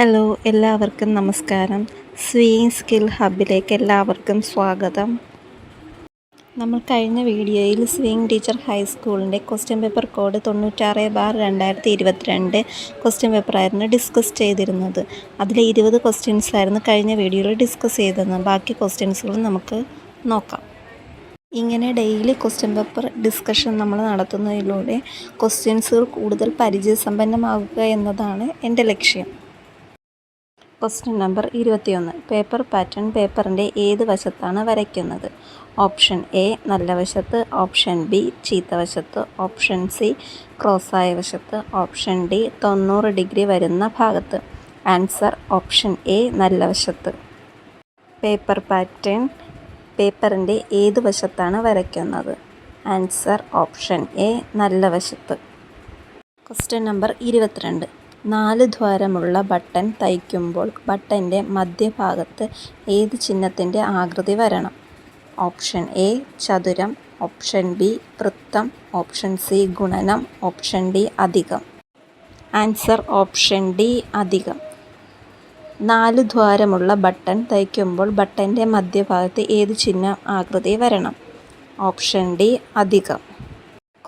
Hello, എല്ലാവർക്കും നമസ്കാരം. Sewing skill ഹബിലേക്ക് എല്ലാവർക്കും സ്വാഗതം. നമ്മൾ കഴിഞ്ഞ വീഡിയോയിൽ സ്വീയിങ് ടീച്ചർ ഹൈസ്കൂളിൻ്റെ ക്വസ്റ്റ്യൻ പേപ്പർ കോഡ് 96/2022 ക്വസ്റ്റ്യൻ പേപ്പറായിരുന്നു ഡിസ്കസ് ചെയ്തിരുന്നത്. അതിൽ 20 ക്വസ്റ്റ്യൻസായിരുന്നു കഴിഞ്ഞ വീഡിയോയിൽ ഡിസ്കസ് ചെയ്തിരുന്നത്. ബാക്കി ക്വസ്റ്റ്യൻസുകൾ നമുക്ക് നോക്കാം. ഇങ്ങനെ ഡെയിലി ക്വസ്റ്റ്യൻ പേപ്പർ ഡിസ്കഷൻ നമ്മൾ നടത്തുന്നതിലൂടെ ക്വസ്റ്റ്യൻസുകൾ കൂടുതൽ പരിചയസമ്പന്നമാകുക എന്നതാണ് എൻ്റെ ലക്ഷ്യം. Question number 21. പേപ്പർ പാറ്റേൺ പേപ്പറിൻ്റെ ഏത് വശത്താണ് വരയ്ക്കുന്നത്? ഓപ്ഷൻ എ നല്ല വശത്ത്, ഓപ്ഷൻ ബി ചീത്ത വശത്ത്, ഓപ്ഷൻ സി ക്രോസായ വശത്ത്, ഓപ്ഷൻ ഡി 90 ഡിഗ്രി വരുന്ന ഭാഗത്ത്. ആൻസർ ഓപ്ഷൻ എ നല്ല വശത്ത്. പേപ്പർ പാറ്റേൺ പേപ്പറിൻ്റെ ഏത് വശത്താണ് വരയ്ക്കുന്നത്? ആൻസർ ഓപ്ഷൻ എ നല്ല വശത്ത്. Question number 22. 4 ദ്വാരമുള്ള ബട്ടൺ തയ്ക്കുമ്പോൾ ബട്ടൻ്റെ മധ്യഭാഗത്ത് ഏത് ചിഹ്നത്തിൻ്റെ ആകൃതി വരണം? ഓപ്ഷൻ എ ചതുരം, ഓപ്ഷൻ ബി വൃത്തം, ഓപ്ഷൻ സി ഗുണനം, ഓപ്ഷൻ ഡി അധികം. ആൻസർ ഓപ്ഷൻ ഡി അധികം. 4 ദ്വാരമുള്ള ബട്ടൺ തയ്ക്കുമ്പോൾ ബട്ടൻ്റെ മധ്യഭാഗത്ത് ഏത് ചിഹ്നം ആകൃതി വരണം? ഓപ്ഷൻ ഡി അധികം.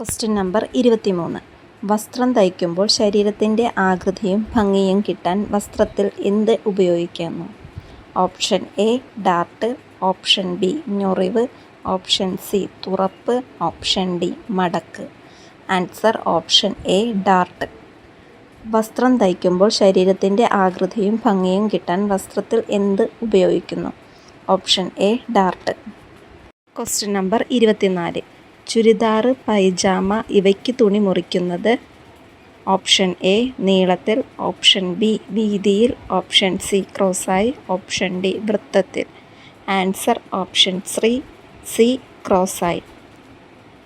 Question number 23. വസ്ത്രം തയ്ക്കുമ്പോൾ ശരീരത്തിൻ്റെ ആകൃതിയും ഭംഗിയും കിട്ടാൻ വസ്ത്രത്തിൽ എന്ത് ഉപയോഗിക്കുന്നു? Option A dart, option B ഞൊറിവ്, ഓപ്ഷൻ സി തുറപ്പ്, ഓപ്ഷൻ ഡി മടക്ക്. Answer option A dart. വസ്ത്രം തയ്ക്കുമ്പോൾ ശരീരത്തിൻ്റെ ആകൃതിയും ഭംഗിയും കിട്ടാൻ വസ്ത്രത്തിൽ എന്ത് ഉപയോഗിക്കുന്നു? Option A dart. Question number 24. Churidar, pyjama ഇവയ്ക്ക് തുണി മുറിക്കുന്നത്? ഓപ്ഷൻ എ നീളത്തിൽ, ഓപ്ഷൻ ബി വീതിയിൽ, ഓപ്ഷൻ സി ക്രോസായി, ഓപ്ഷൻ ഡി വൃത്തത്തിൽ. ആൻസർ ഓപ്ഷൻ സി ക്രോസായി.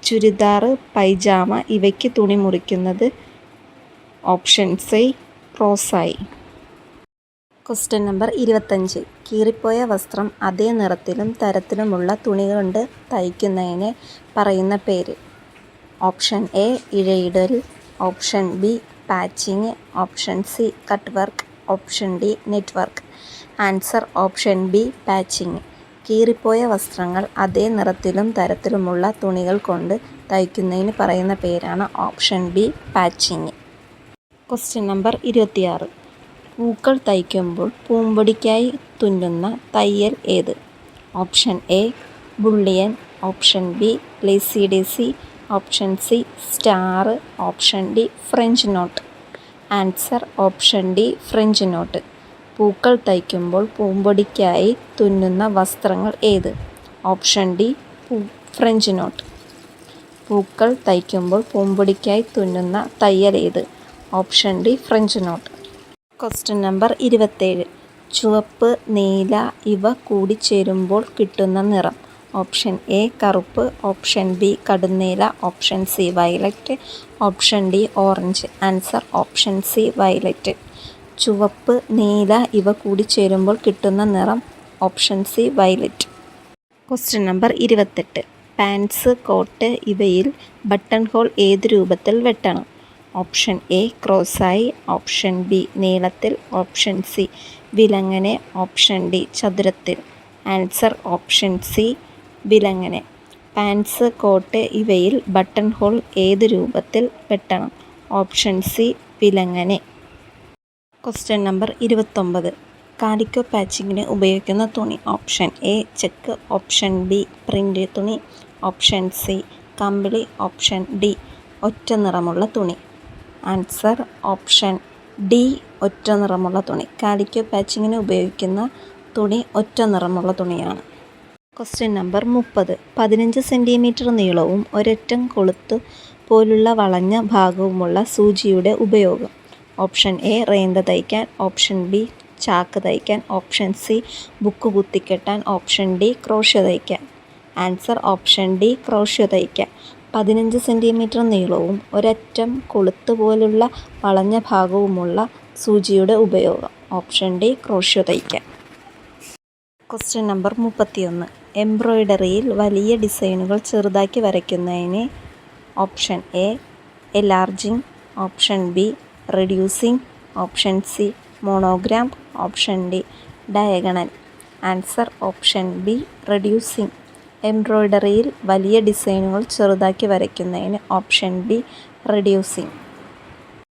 ചുരിദാർ, പൈജാമ ഇവയ്ക്ക് തുണി മുറിക്കുന്നത്? ഓപ്ഷൻ സി ക്രോസായി. Question number 25. കീറിപ്പോയ വസ്ത്രം അതേ നിറത്തിലും തരത്തിലുമുള്ള തുണി കൊണ്ട് തയ്ക്കുന്നതിനെ പറയുന്ന പേര്? ഓപ്ഷൻ എ ഇഴയിടൽ, option B patching, option C cut work, option D net work. Answer option B patching. കീറിപ്പോയ വസ്ത്രങ്ങൾ അതേ നിറത്തിലും തരത്തിലുമുള്ള തുണികൾ കൊണ്ട് തയ്ക്കുന്നതിന് പറയുന്ന പേരാണ് option B patching. Question number 26. പൂക്കൾ തയ്ക്കുമ്പോൾ പൂമ്പൊടിക്കായി തുന്നുന്ന തയ്യൽ ഏത്? Option A bullion, option B lazy daisy, option C star, option D French knot. Answer option D French knot. പൂക്കൾ തയ്ക്കുമ്പോൾ പൂമ്പൊടിക്കായി തുന്നുന്ന വസ്ത്രങ്ങൾ ഏത്? Option D French knot. പൂക്കൾ തയ്ക്കുമ്പോൾ പൂമ്പൊടിക്കായി തുന്നുന്ന തയ്യൽ ഏത്? Option D French knot. Question number 27. ചുവപ്പ്, നീല ഇവ കൂടിച്ചേരുമ്പോൾ കിട്ടുന്ന നിറം? ഓപ്ഷൻ എ കറുപ്പ്, ഓപ്ഷൻ ബി കടുന്നീല, option C violet, option D orange. Answer option C violet. ചുവപ്പ്, നീല ഇവ കൂടിച്ചേരുമ്പോൾ കിട്ടുന്ന നിറം? Option C violet. Question number 28. Pants, coat ഇവയിൽ ബട്ടൺ ഹോൾ ഏത് രൂപത്തിൽ വെട്ടണം? ഓപ്ഷൻ എ ക്രോസായി, ഓപ്ഷൻ ബി നീളത്തിൽ, ഓപ്ഷൻ സി വിലങ്ങനെ, ഓപ്ഷൻ ഡി ചതുരത്തിൽ. ആൻസർ ഓപ്ഷൻ സി വിലങ്ങനെ. പാൻസ്, കോട്ട് ഇവയിൽ ബട്ടൺ ഹോൾ ഏത് രൂപത്തിൽ വെട്ടണം? ഓപ്ഷൻ സി വിലങ്ങനെ. Question number 29. കാലിക്കോ പാച്ചിങ്ങിന് ഉപയോഗിക്കുന്ന തുണി? Option A check, option B print തുണി, ഓപ്ഷൻ സി കമ്പിളി, ഓപ്ഷൻ ഡി ഒറ്റ നിറമുള്ള തുണി. ആൻസർ ഓപ്ഷൻ ഡി ഒറ്റ നിറമുള്ള തുണി. കാലിക്കോ പാച്ചിങ്ങിന് ഉപയോഗിക്കുന്ന തുണി ഒറ്റ നിറമുള്ള തുണിയാണ്. Question number 30. 15 സെൻറ്റിമീറ്റർ നീളവും ഒരറ്റം കൊളുത്ത് പോലുള്ള വളഞ്ഞ ഭാഗവുമുള്ള സൂചിയുടെ ഉപയോഗം? ഓപ്ഷൻ എ റേന്ത തയ്ക്കാൻ, ഓപ്ഷൻ ബി ചാക്ക് തയ്ക്കാൻ, ഓപ്ഷൻ സി ബുക്ക് കുത്തിക്കെട്ടാൻ, ഓപ്ഷൻ ഡി ക്രോഷ്യോ തയ്ക്കാൻ. ആൻസർ ഓപ്ഷൻ ഡി ക്രോഷ്യോ തയ്ക്കാൻ. 15 സെൻറ്റിമീറ്റർ നീളവും ഒരറ്റം കൊളുത്ത് പോലുള്ള വളഞ്ഞ ഭാഗവുമുള്ള സൂചിയുടെ ഉപയോഗം? ഓപ്ഷൻ ഡി ക്രോഷ്യോ തയ്ക്കാൻ. Question number 31. എംബ്രോയ്ഡറിയിൽ വലിയ ഡിസൈനുകൾ ചെറുതാക്കി വരയ്ക്കുന്നതിന്? Option A enlarging, option B reducing, option C monogram. Option D diagonal. Answer option B reducing. എംബ്രോയ്ഡറിയിൽ വലിയ ഡിസൈനുകൾ ചെറുതാക്കി വരയ്ക്കുന്നതിന് option B reducing.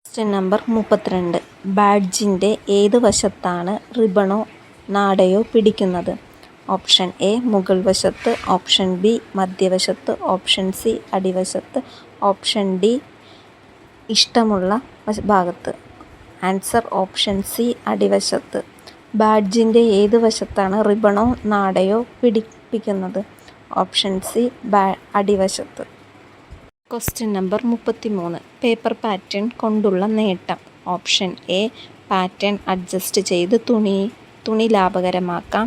Question number 32. ബാഡ്ജിൻ്റെ ഏത് വശത്താണ് റിബണോ നാടയോ പിടിക്കുന്നത്? ഓപ്ഷൻ എ മുകൾ വശത്ത്, ഓപ്ഷൻ ബി മധ്യവശത്ത്, ഓപ്ഷൻ സി അടിവശത്ത്, ഓപ്ഷൻ ഡി ഇഷ്ടമുള്ള ഭാഗത്ത്. ആൻസർ ഓപ്ഷൻ സി അടിവശത്ത്. ബാഡ്ജിൻ്റെ ഏത് വശത്താണ് റിബണോ നാടയോ പിടിപ്പിക്കുന്നത്? ഓപ്ഷൻ സി അടിവശത്ത്. Question number 33. പേപ്പർ പാറ്റേൺ കൊണ്ടുള്ള നേട്ടം. ഓപ്ഷൻ എ പാറ്റേൺ അഡ്ജസ്റ്റ് ചെയ്ത് തുണി ലാഭകരമാക്കാം.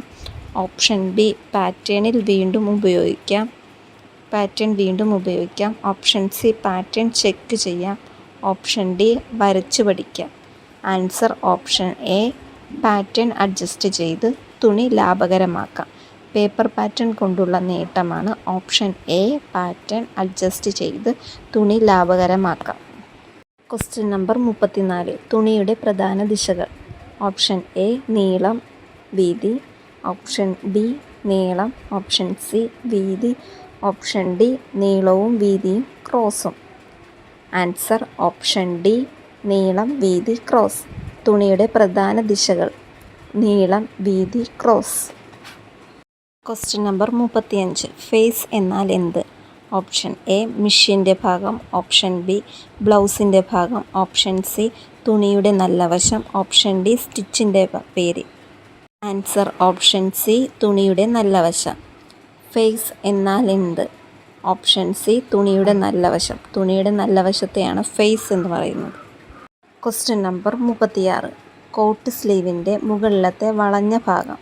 ഓപ്ഷൻ ബി പാറ്റേൺ വീണ്ടും ഉപയോഗിക്കാം. ഓപ്ഷൻ സി പാറ്റേൺ ചെക്ക് ചെയ്യാം. ഓപ്ഷൻ ഡി വരച്ചു പഠിക്കാം. Answer option A pattern adjust ചെയ്ത് തുണി ലാഭകരമാക്കാം. പേപ്പർ പാറ്റേൺ കൊണ്ടുള്ള നേട്ടമാണ് ഓപ്ഷൻ എ പാറ്റേൺ അഡ്ജസ്റ്റ് ചെയ്ത് തുണി ലാഭകരമാക്കാം. Question number 34. തുണിയുടെ പ്രധാന ദിശകൾ. ഓപ്ഷൻ എ നീളം വീതി, ഓപ്ഷൻ ബി നീളം, ഓപ്ഷൻ സി വീതി, ഓപ്ഷൻ ഡി നീളവും വീതിയും ക്രോസും. ആൻസർ ഓപ്ഷൻ ഡി നീളം വീതി ക്രോസ്. തുണിയുടെ പ്രധാന ദിശകൾ നീളം വീതി ക്രോസ്. Question number 35. ഫേസ് എന്നാൽ എന്ത്? ഓപ്ഷൻ എ മെഷീൻ്റെ ഭാഗം, ഓപ്ഷൻ ബി ബ്ലൗസിൻ്റെ ഭാഗം, ഓപ്ഷൻ സി തുണിയുടെ നല്ല വശം, ഓപ്ഷൻ ഡി സ്റ്റിച്ചിൻ്റെ പേര്. ആൻസർ ഓപ്ഷൻ സി തുണിയുടെ നല്ല വശം. ഫേസ് എന്നാൽ എന്ത്? ഓപ്ഷൻ സി തുണിയുടെ നല്ല വശം. തുണിയുടെ നല്ല വശത്തെയാണ് ഫേസ് എന്ന് പറയുന്നത്. Question number 36. കോട്ട് സ്ലീവിൻ്റെ മുകളിലത്തെ വളഞ്ഞ ഭാഗം.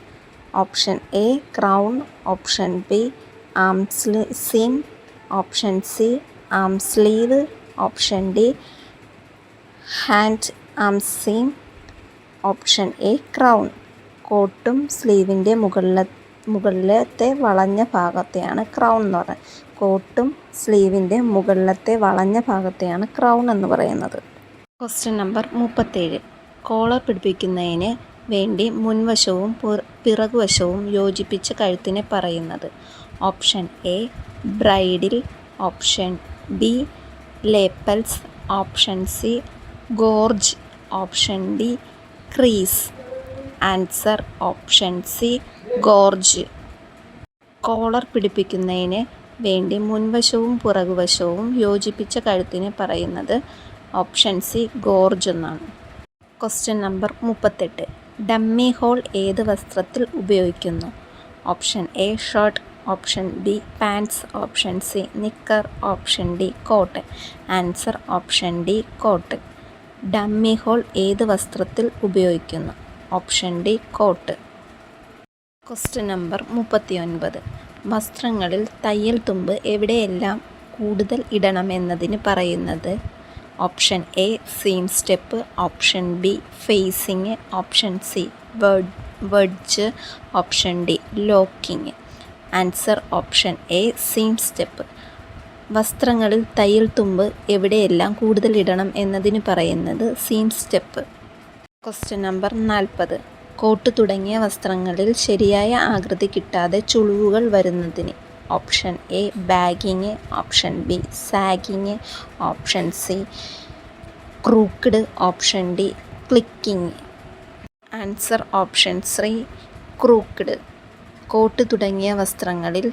Option A crown, option B arm seam, option C arm sleeve, option D hand arm seam, option A crown. കോട്ടും സ്ലീവിൻ്റെ മുകളിലത്തെ വളഞ്ഞ ഭാഗത്തെയാണ് ക്രൗൺ എന്ന് പറയുന്നത്. കോട്ടും സ്ലീവിൻ്റെ മുകളിലത്തെ വളഞ്ഞ ഭാഗത്തെയാണ് ക്രൗൺ എന്ന് പറയുന്നത്. Question number 37. കോളർ പിടിപ്പിക്കുന്നതിന് വേണ്ടി മുൻവശവും പിറകുവശവും യോജിപ്പിച്ച കഴുത്തിനെ പറയുന്നത്. Option A bridle, option B lapels, option C gorge, option D crease. Answer option C gorge. Collar പിടിപ്പിക്കുന്നതിന് വേണ്ടി മുൻവശവും പുറകുവശവും യോജിപ്പിച്ച കഴുത്തിനെ പറയുന്നത് ഓപ്ഷൻ സി ഗോർജ് എന്നാണ്. Question number 38. ഡമ്മി ഹോൾ ഏത് വസ്ത്രത്തിൽ ഉപയോഗിക്കുന്നു? Option A shirt, option B pants, option C knicker, option D coat. Answer option D coat. Dummy hole ഏത് വസ്ത്രത്തിൽ ഉപയോഗിക്കുന്നു? Option D coat. Question number 39. വസ്ത്രങ്ങളിൽ തയ്യൽ തുമ്പ് എവിടെയെല്ലാം കൂടുതൽ ഇടണമെന്നതിന് പറയുന്നത്. Option A seam step, option B facing, option C wedge, option D locking. Answer option A seam step. വസ്ത്രങ്ങളിൽ തയ്യൽ തുമ്പ് എവിടെയെല്ലാം കൂടുതൽ ഇടണം എന്നതിന് പറയുന്നത് seam step. Question number 40. Coat തുടങ്ങിയ വസ്ത്രങ്ങളിൽ ശരിയായ ആകൃതി കിട്ടാതെ ചുളിവുകൾ വരുന്നതിന്. Option A bagging, option B sagging, option C crooked, option D clicking. Answer option C crooked. Coat തുടങ്ങിയ വസ്ത്രങ്ങളിൽ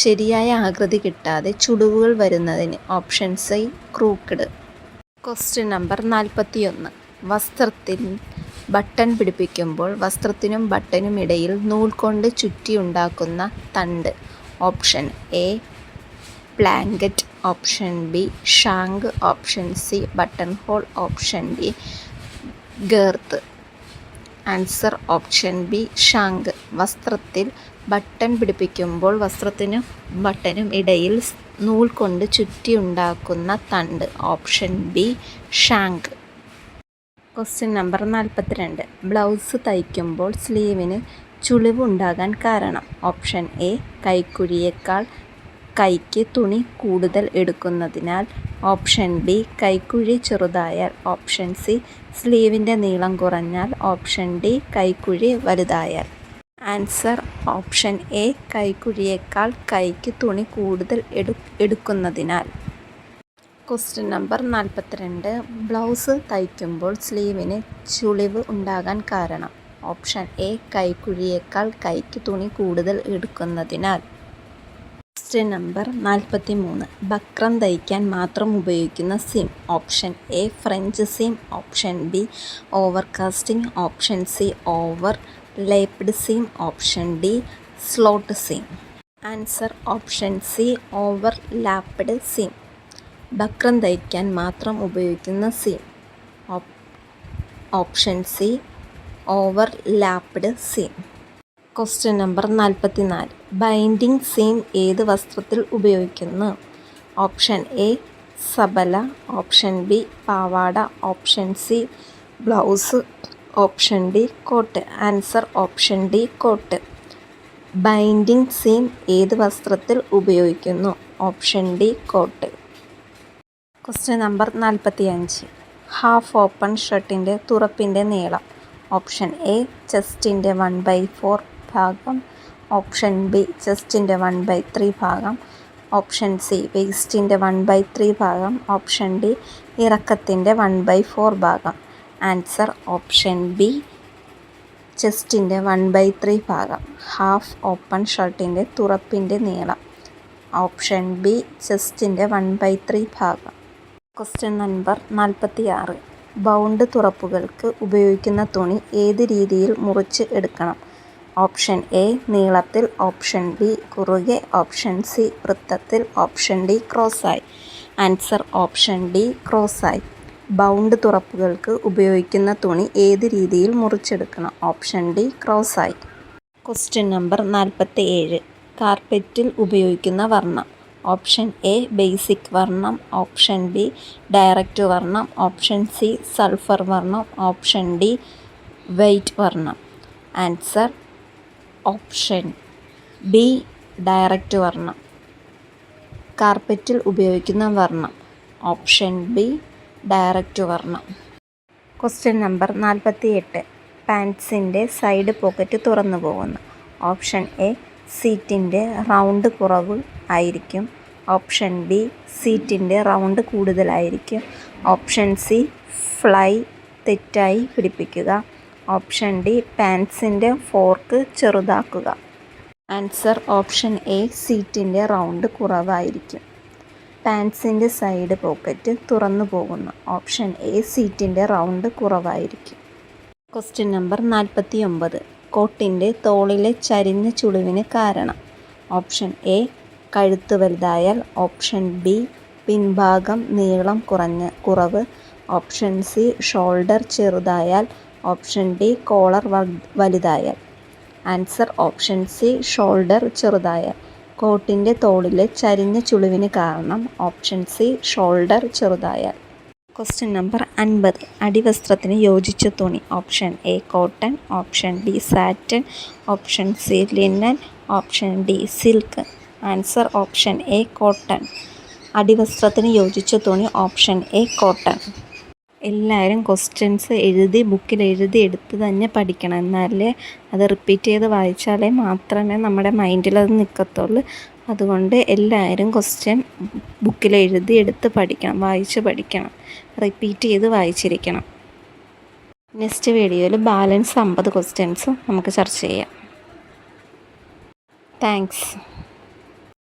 ശരിയായ ആകൃതി കിട്ടാതെ ചുളിവുകൾ വരുന്നതിന്. Option C ക്രൂക്ക്ഡ്. Question number 41. വസ്ത്രത്തിൽ ബട്ടൺ പിടിപ്പിക്കുമ്പോൾ വസ്ത്രത്തിനും ബട്ടനും ഇടയിൽ നൂൽ കൊണ്ട് ചുറ്റിയുണ്ടാക്കുന്ന തണ്ട്. Option A blanket, option B shank, option C button hole, option D girth. Answer option B shank. വസ്ത്രത്തിൽ ബട്ടൺ പിടിപ്പിക്കുമ്പോൾ വസ്ത്രത്തിനും ബട്ടനും ഇടയിൽ നൂൽ കൊണ്ട് ചുറ്റിയുണ്ടാക്കുന്ന തണ്ട്. Option B shank. Question number 42. Blouse തയ്ക്കുമ്പോൾ സ്ലീവിന് ചുളിവ് ഉണ്ടാകാൻ കാരണം. ഓപ്ഷൻ എ കൈക്കുഴിയേക്കാൾ കൈക്ക് തുണി കൂടുതൽ എടുക്കുന്നതിനാൽ. ഓപ്ഷൻ ബി കൈക്കുഴി ചെറുതായാൽ. ഓപ്ഷൻ സി സ്ലീവിൻ്റെ നീളം കുറഞ്ഞാൽ. ഓപ്ഷൻ ഡി കൈക്കുഴി വലുതായാൽ. ആൻസർ ഓപ്ഷൻ എ കൈക്കുഴിയേക്കാൾ കൈക്ക് തുണി കൂടുതൽ എടുക്കുന്നതിനാൽ. Question number 42. ബ്ലൗസ് തയ്ക്കുമ്പോൾ സ്ലീവിന് ചുളിവ് ഉണ്ടാകാൻ കാരണം. ഓപ്ഷൻ എ കൈക്കുഴിയേക്കാൾ കൈക്ക് തുണി കൂടുതൽ എടുക്കുന്നതിനാൽ. Question number 43. ബക്രം തയ്ക്കാൻ മാത്രം ഉപയോഗിക്കുന്ന seam. Option A French seam. Option B overcasting. Option C overlapped seam. Option D slot seam. Answer option C overlapped seam. Buckram തയ്ക്കാൻ മാത്രം ഉപയോഗിക്കുന്ന seam. Option C overlapped seam. Question number 44. Binding seam ഏത് വസ്ത്രത്തിൽ ഉപയോഗിക്കുന്നു? Option A സബല. Option B പാവാട. Option C blouse. Option D coat. Answer option D coat. Binding seam ഏത് വസ്ത്രത്തിൽ ഉപയോഗിക്കുന്നു? Option D coat. Question number 45. Half open ഷർട്ടിൻ്റെ തുറപ്പിൻ്റെ നീളം. Option A ചെസ്റ്റിൻ്റെ 1/4 ഭാഗം. ഓപ്ഷൻ ബി ചെസ്റ്റിൻ്റെ 1/3 ഭാഗം. ഓപ്ഷൻ സി വേസ്റ്റിൻ്റെ 1/3 ഭാഗം. ഓപ്ഷൻ ഡി ഇറക്കത്തിൻ്റെ 1/4 ഭാഗം. ആൻസർ ഓപ്ഷൻ ബി ചെസ്റ്റിൻ്റെ 1/3 ഭാഗം. ഹാഫ് ഓപ്പൺ ഷർട്ടിൻ്റെ തുറപ്പിൻ്റെ നീളം. ഓപ്ഷൻ ബി ചെസ്റ്റിൻ്റെ 1/3 ഭാഗം. Question number 46. ബൗണ്ട് തുറപ്പുകൾക്ക് ഉപയോഗിക്കുന്ന തുണി ഏത് രീതിയിൽ മുറിച്ച് എടുക്കണം? ഓപ്ഷൻ എ നീളത്തിൽ. ഓപ്ഷൻ ബി കുറുകെ. ഓപ്ഷൻ സി വൃത്തത്തിൽ. ഓപ്ഷൻ ഡി ക്രോസായി. ആൻസർ ഓപ്ഷൻ ഡി ക്രോസായി. ബൗണ്ട് തുറപ്പുകൾക്ക് ഉപയോഗിക്കുന്ന തുണി ഏത് രീതിയിൽ മുറിച്ചെടുക്കണം? ഓപ്ഷൻ ഡി ക്രോസായി. Question number 47. കാർപ്പറ്റിൽ ഉപയോഗിക്കുന്ന വർണ്ണം. ഓപ്ഷൻ എ ബേസിക് വർണ്ണം. ഓപ്ഷൻ ബി ഡയറക്റ്റ് വർണ്ണം. ഓപ്ഷൻ സി സൾഫർ വർണ്ണം. ഓപ്ഷൻ ഡി വൈറ്റ് വർണ്ണം. ആൻസർ ഓപ്ഷൻ ബി ഡയറക്റ്റ് വർണ്ണം. കാർപ്പറ്റിൽ ഉപയോഗിക്കുന്ന വർണ്ണം. ഓപ്ഷൻ ബി ഡയറക്റ്റ് വർണ്ണം. Question number 48. പാൻസിൻ്റെ സൈഡ് പോക്കറ്റ് തുറന്നു പോകുന്നു. ഓപ്ഷൻ എ സീറ്റിൻ്റെ റൗണ്ട് കുറവ് ആയിരിക്കും. ഓപ്ഷൻ ബി സീറ്റിൻ്റെ റൗണ്ട് കൂടുതലായിരിക്കും. ഓപ്ഷൻ സി ഫ്ലൈ തെറ്റായി പിടിപ്പിക്കുക. ഓപ്ഷൻ ഡി പാൻസിൻ്റെ ഫോർക്ക് ചെറുതാക്കുക. ആൻസർ ഓപ്ഷൻ എ സീറ്റിൻ്റെ റൗണ്ട് കുറവായിരിക്കും. പാൻസിൻ്റെ സൈഡ് പോക്കറ്റ് തുറന്നു പോകുന്നു. ഓപ്ഷൻ എ സീറ്റിൻ്റെ റൗണ്ട് കുറവായിരിക്കും. Question number 49. കോട്ടിൻ്റെ തോളിലെ ചരിഞ്ഞ ചുളിവിന് കാരണം. ഓപ്ഷൻ എ കഴുത്ത് വലുതായാൽ. ഓപ്ഷൻ ബി പിൻഭാഗം നീളം കുറവ്. ഓപ്ഷൻ സി ഷോൾഡർ ചെറുതായാൽ. ഓപ്ഷൻ ഡി കോളർ വലുതായാൽ. ആൻസർ ഓപ്ഷൻ സി ഷോൾഡർ ചെറുതായാൽ. കോട്ടിൻ്റെ തോളിലെ ചരിഞ്ഞ ചുളിവിന് കാരണം. ഓപ്ഷൻ സി ഷോൾഡർ ചെറുതായാൽ. Question number 50. അടിവസ്ത്രത്തിന് യോജിച്ച തുണി. Option A cotton. Option B satin. Option C linen. Option D silk. Answer option A cotton. അടിവസ്ത്രത്തിന് യോജിച്ച തുണി ഓപ്ഷൻ എ കോട്ടൺ. എല്ലാവരും ക്വസ്റ്റ്യൻസ് എഴുതി ബുക്കിൽ എഴുതി എടുത്ത് തന്നെ പഠിക്കണം. എന്നാലേ അത് റിപ്പീറ്റ് ചെയ്ത് വായിച്ചാലേ മാത്രമേ നമ്മുടെ മൈൻഡിൽ അത് നിൽക്കത്തുള്ളൂ. അതുകൊണ്ട് എല്ലാവരും ക്വസ്റ്റ്യൻ ബുക്കിൽ എഴുതി എടുത്ത് പഠിക്കണം, വായിച്ച് പഠിക്കണം, റിപ്പീറ്റ് ചെയ്ത് വായിച്ചിരിക്കണം. നെക്സ്റ്റ് വീഡിയോയിൽ ബാലൻസ് 50 ക്വസ്റ്റ്യൻസ് നമുക്ക് ചർച്ച ചെയ്യാം. താങ്ക്സ്.